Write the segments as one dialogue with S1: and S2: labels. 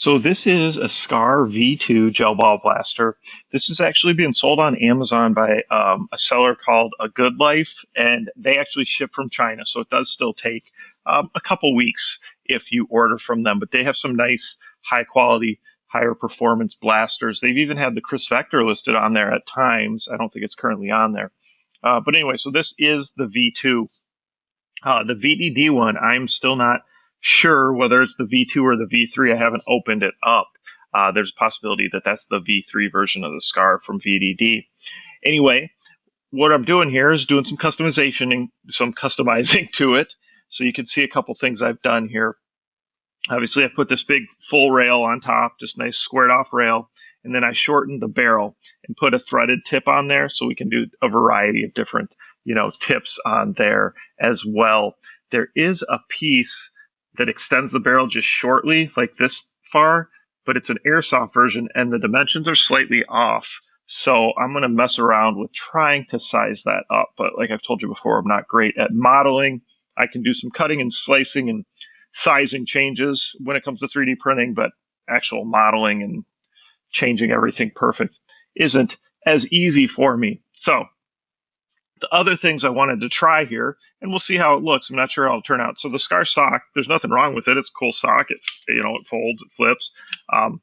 S1: So this is a SCAR V2 gel ball blaster. This is actually being sold on Amazon by a seller called A Good Life, and they actually ship from China. So it does still take a couple weeks if you order from them, but they have some nice high quality, higher performance blasters. They've even had the Chris Vector listed on there at times. I don't think it's currently on there. But anyway, so this is the V2. The VDD one, I'm still not sure whether it's the V2 or the V3. I haven't opened it up. There's a possibility that that's the V3 version of the SCAR from VDD. Anyway, what I'm doing here is doing some customization and some customizing to it. So you can see a couple things I've done here. Obviously, I put this big full rail on top, just nice squared off rail. And then I shortened the barrel and put a threaded tip on there so we can do a variety of different tips on there as well. There is a piece that extends the barrel just shortly, like this far, but it's an airsoft version and the dimensions are slightly off. So I'm going to mess around with trying to size that up. But like I've told you before, I'm not great at modeling. I can do some cutting and slicing and sizing changes when it comes to 3D printing, but actual modeling and changing everything perfect isn't as easy for me. So the other things I wanted to try here, and we'll see how it looks. I'm not sure how it'll turn out. So the SCAR stock, there's nothing wrong with it. It's a cool stock. It folds, it flips, and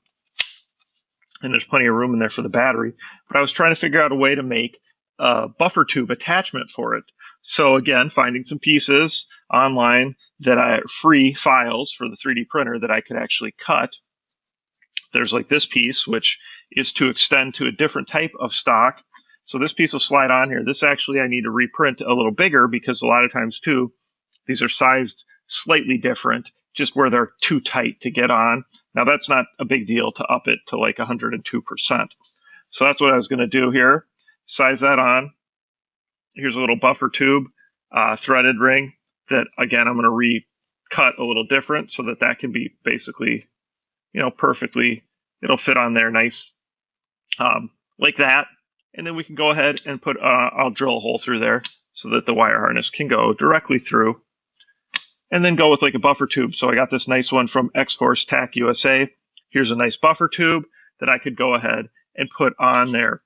S1: there's plenty of room in there for the battery. But I was trying to figure out a way to make a buffer tube attachment for it. So again, finding some pieces online that free files for the 3D printer that I could actually cut. There's like this piece, which is to extend to a different type of stock. So this piece will slide on here. This actually I need to reprint a little bigger because a lot of times too, these are sized slightly different, just where they're too tight to get on. Now that's not a big deal to up it to like 102%. So that's what I was going to do here. Size that on. Here's a little buffer tube, threaded ring that again, I'm going to recut a little different so that that can be basically, perfectly, it'll fit on there nice, like that. And then we can go ahead and put, I'll drill a hole through there so that the wire harness can go directly through. And then go with like a buffer tube. So I got this nice one from X-Force Tac USA. Here's a nice buffer tube that I could go ahead and put on there.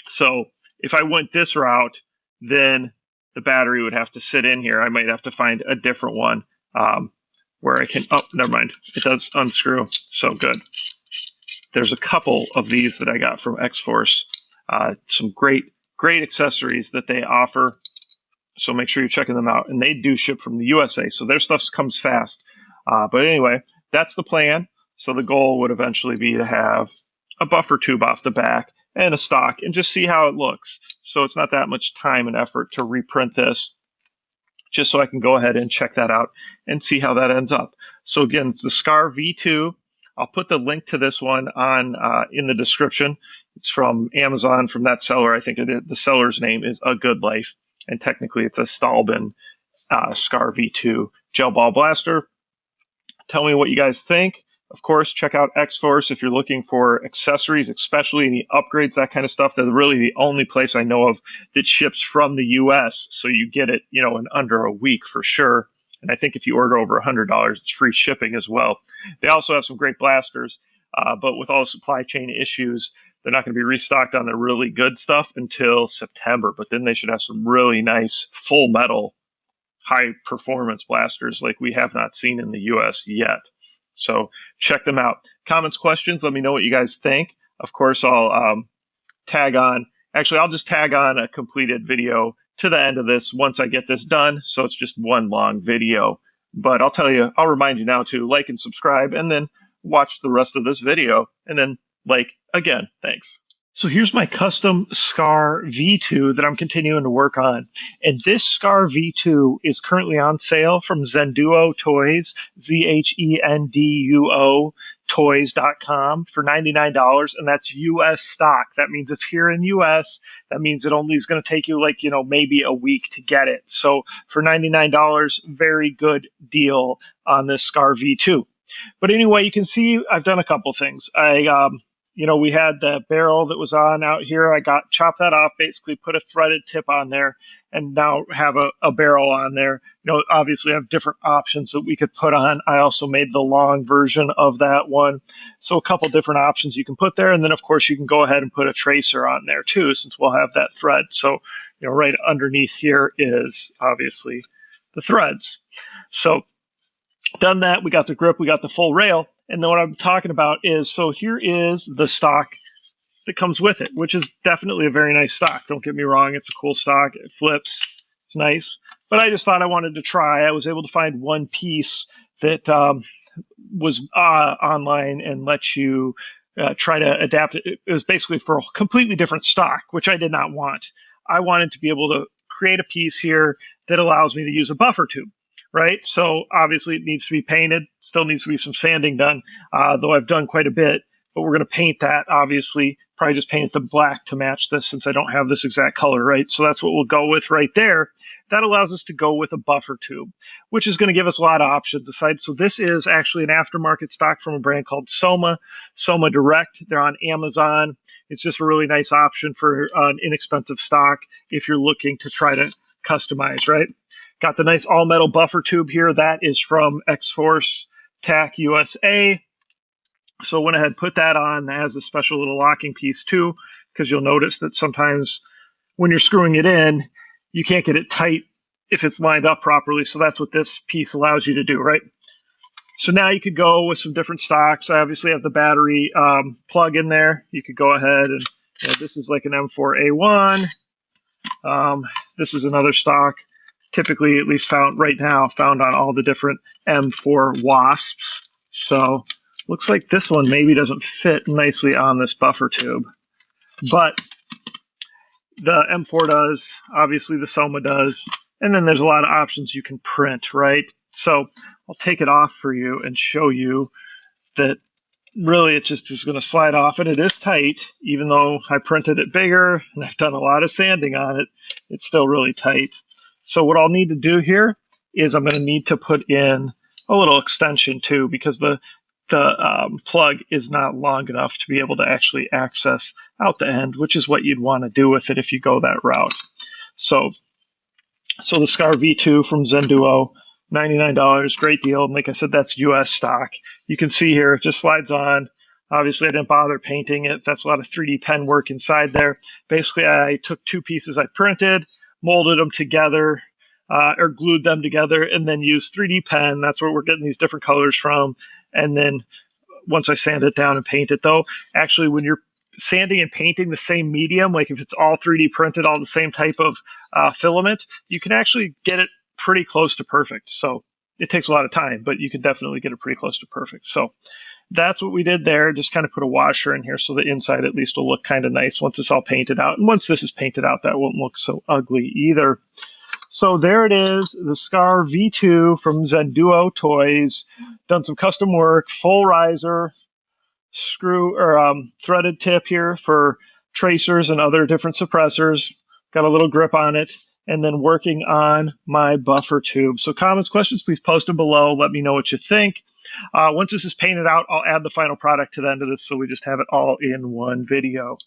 S1: So if I went this route, then the battery would have to sit in here. I might have to find a different one where I can, oh, never mind. It does unscrew. So good. There's a couple of these that I got from X-Force. Some great accessories that they offer. So make sure you're checking them out. And they do ship from the USA, so their stuff comes fast. But anyway, that's the plan. So the goal would eventually be to have a buffer tube off the back and a stock and just see how it looks. So it's not that much time and effort to reprint this, just so I can go ahead and check that out and see how that ends up. So again, it's the SCAR V2. I'll put the link to this one on in the description. It's from Amazon, from that seller. I think the seller's name is A Good Life, and technically it's a Stallman SCAR V2 gel ball blaster. Tell me what you guys think. Of course, check out X-Force if you're looking for accessories, especially any upgrades, that kind of stuff. They're really the only place I know of that ships from the US, so you get it, in under a week for sure. And I think if you order over $100, it's free shipping as well. They also have some great blasters, but with all the supply chain issues, they're not going to be restocked on the really good stuff until September. But then they should have some really nice full metal, high performance blasters like we have not seen in the US yet. So check them out. Comments, questions, let me know what you guys think. Of course, I'll I'll just tag on a completed video to the end of this once I get this done. So it's just one long video. But I'll remind you now to like and subscribe and then watch the rest of this video and then like again. Thanks. So here's my custom SCAR V2 that I'm continuing to work on. And this SCAR V2 is currently on sale from ZHENDUO Toys, ZHENDUO toys.com for $99, and that's US stock. That means it's here in US. That means it only is going to take you maybe a week to get it. So for $99, very good deal on this SCAR V2. But anyway, you can see I've done a couple things. we had the barrel that was on out here. I chopped that off, basically put a threaded tip on there, and now have a barrel on there. Obviously I have different options that we could put on. I also made the long version of that one. So a couple different options you can put there. And then of course you can go ahead and put a tracer on there too, since we'll have that thread. So, right underneath here is obviously the threads. So done that, we got the grip, we got the full rail. And then what I'm talking about is, so here is the stock that comes with it, which is definitely a very nice stock. Don't get me wrong, it's a cool stock. It flips, it's nice. But I just thought I wanted to try. I was able to find one piece that was online and lets you try to adapt it. It was basically for a completely different stock, which I did not want. I wanted to be able to create a piece here that allows me to use a buffer tube. Right, so obviously it needs to be painted, still needs to be some sanding done, though I've done quite a bit, but we're going to paint that, obviously, probably just paint the black to match this since I don't have this exact color, right? So that's what we'll go with right there. That allows us to go with a buffer tube, which is going to give us a lot of options aside. So this is actually an aftermarket stock from a brand called Soma Direct. They're on Amazon. It's just a really nice option for an inexpensive stock if you're looking to try to customize, right? Got the nice all-metal buffer tube here. That is from X-Force Tac USA. So I went ahead and put that on. That has a special little locking piece too, because you'll notice that sometimes when you're screwing it in, you can't get it tight if it's lined up properly. So that's what this piece allows you to do, right? So now you could go with some different stocks. I obviously have the battery plug in there. You could go ahead and, this is like an M4A1. This is another stock. Typically, at least found on all the different M4 Wasps. So looks like this one maybe doesn't fit nicely on this buffer tube, but the M4 does, obviously the Soma does, and then there's a lot of options you can print, right? So I'll take it off for you and show you that really it just is going to slide off, and it is tight, even though I printed it bigger and I've done a lot of sanding on it, it's still really tight. So what I'll need to do here is I'm going to need to put in a little extension too, because the plug is not long enough to be able to actually access out the end, which is what you'd want to do with it if you go that route. So the SCAR V2 from ZHENDUO, $99, great deal. And like I said, that's US stock. You can see here, it just slides on. Obviously, I didn't bother painting it. That's a lot of 3D pen work inside there. Basically, I took two pieces I printed, molded them together, or glued them together, and then used 3D pen. That's where we're getting these different colors from. And then once I sand it down and paint it, though, actually when you're sanding and painting the same medium, like if it's all 3D printed, all the same type of filament, you can actually get it pretty close to perfect. So it takes a lot of time, but you can definitely get it pretty close to perfect. So that's what we did there. Just kind of put a washer in here so the inside at least will look kind of nice once it's all painted out. And once this is painted out, that won't look so ugly either. So there it is, the SCAR V2 from ZHENDUO Toys. Done some custom work, full riser, screw or threaded tip here for tracers and other different suppressors. Got a little grip on it, and then working on my buffer tube. So comments, questions, please post them below. Let me know what you think. Once this is painted out, I'll add the final product to the end of this so we just have it all in one video.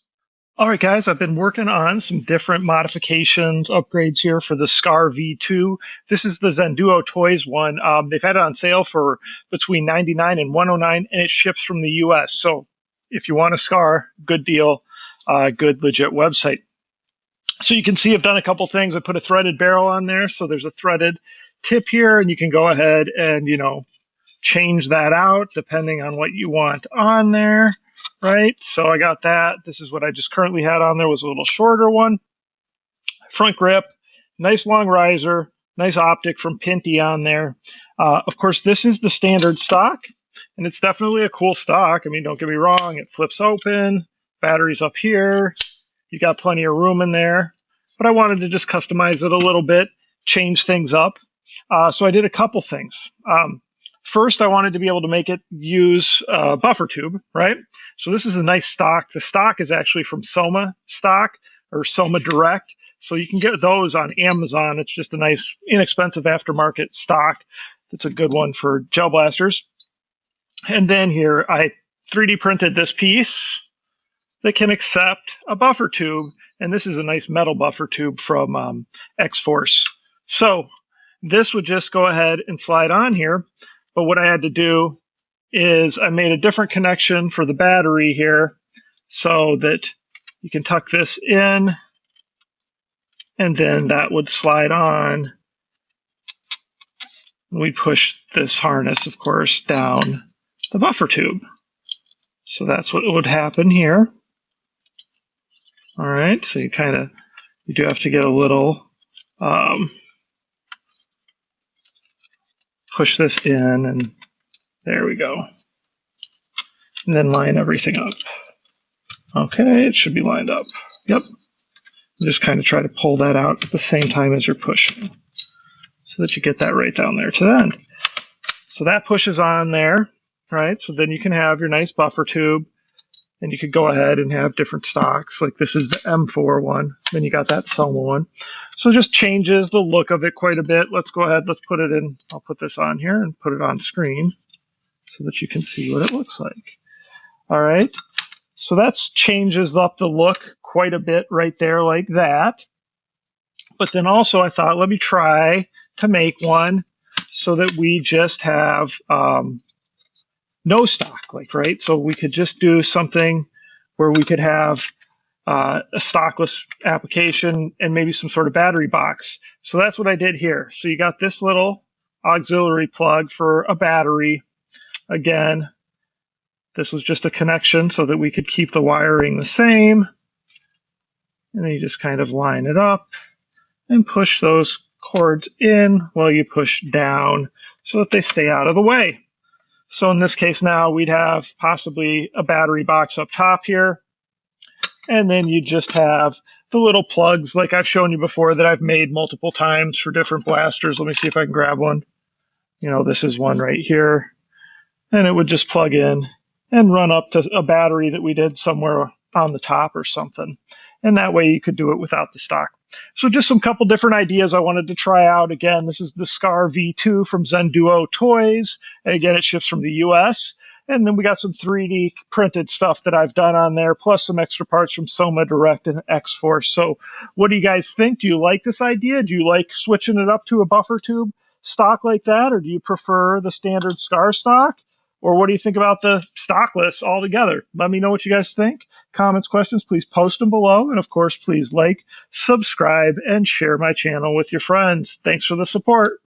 S1: All right, guys, I've been working on some different modifications, upgrades here for the SCAR V2. This is the ZHENDUO Toys one. They've had it on sale for between $99 and $109, and it ships from the US. So if you want a SCAR, good deal, good legit website. So you can see I've done a couple things. I put a threaded barrel on there, so there's a threaded tip here, and you can go ahead and, change that out depending on what you want on there. Right, so I got that. This is what I just currently had on there, was a little shorter one. Front grip, nice long riser, nice optic from Pinty on there. Of course, this is the standard stock, and it's definitely a cool stock. I mean, don't get me wrong, it flips open, battery's up here, you got plenty of room in there, but I wanted to just customize it a little bit, change things up. So I did a couple things. First, I wanted to be able to make it use a buffer tube, right? So this is a nice stock. The stock is actually from Soma stock or Soma Direct. So you can get those on Amazon. It's just a nice, inexpensive aftermarket stock. That's a good one for gel blasters. And then here, I 3D printed this piece. that can accept a buffer tube. And this is a nice metal buffer tube from X-Force. So this would just go ahead and slide on here. But what I had to do is I made a different connection for the battery here so that you can tuck this in, and then that would slide on. We push this harness, of course, down the buffer tube. So that's what would happen here. All right, so you do have to get a little, push this in, and there we go. And then line everything up. Okay, it should be lined up. Yep. Just kind of try to pull that out at the same time as you're pushing so that you get that right down there to the end. So that pushes on there, right? So then you can have your nice buffer tube, and you could go ahead and have different stocks. Like this is the M4 one. Then you got that Selma one. So it just changes the look of it quite a bit. Let's go ahead. Let's put it in. I'll put this on here and put it on screen so that you can see what it looks like. All right. So that changes up the look quite a bit right there like that. But then also I thought, let me try to make one so that we just have no stock, like, right? So we could just do something where we could have a stockless application and maybe some sort of battery box. So that's what I did here. So you got this little auxiliary plug for a battery. Again, this was just a connection so that we could keep the wiring the same. And then you just kind of line it up and push those cords in while you push down so that they stay out of the way. So in this case now we'd have possibly a battery box up top here. And then you just have the little plugs like I've shown you before that I've made multiple times for different blasters. Let me see if I can grab one. You know, this is one right here. And it would just plug in and run up to a battery that we did somewhere on the top or something. And that way you could do it without the stock. So just some couple different ideas I wanted to try out. Again, this is the SCAR V2 from ZHENDUO Toys. And again, it ships from the US. And then we got some 3D printed stuff that I've done on there, plus some extra parts from Soma Direct and X-Force. So what do you guys think? Do you like this idea? Do you like switching it up to a buffer tube stock like that? Or do you prefer the standard SCAR stock? Or what do you think about the stockless altogether? Let me know what you guys think. Comments, questions, please post them below. And of course, please like, subscribe, and share my channel with your friends. Thanks for the support.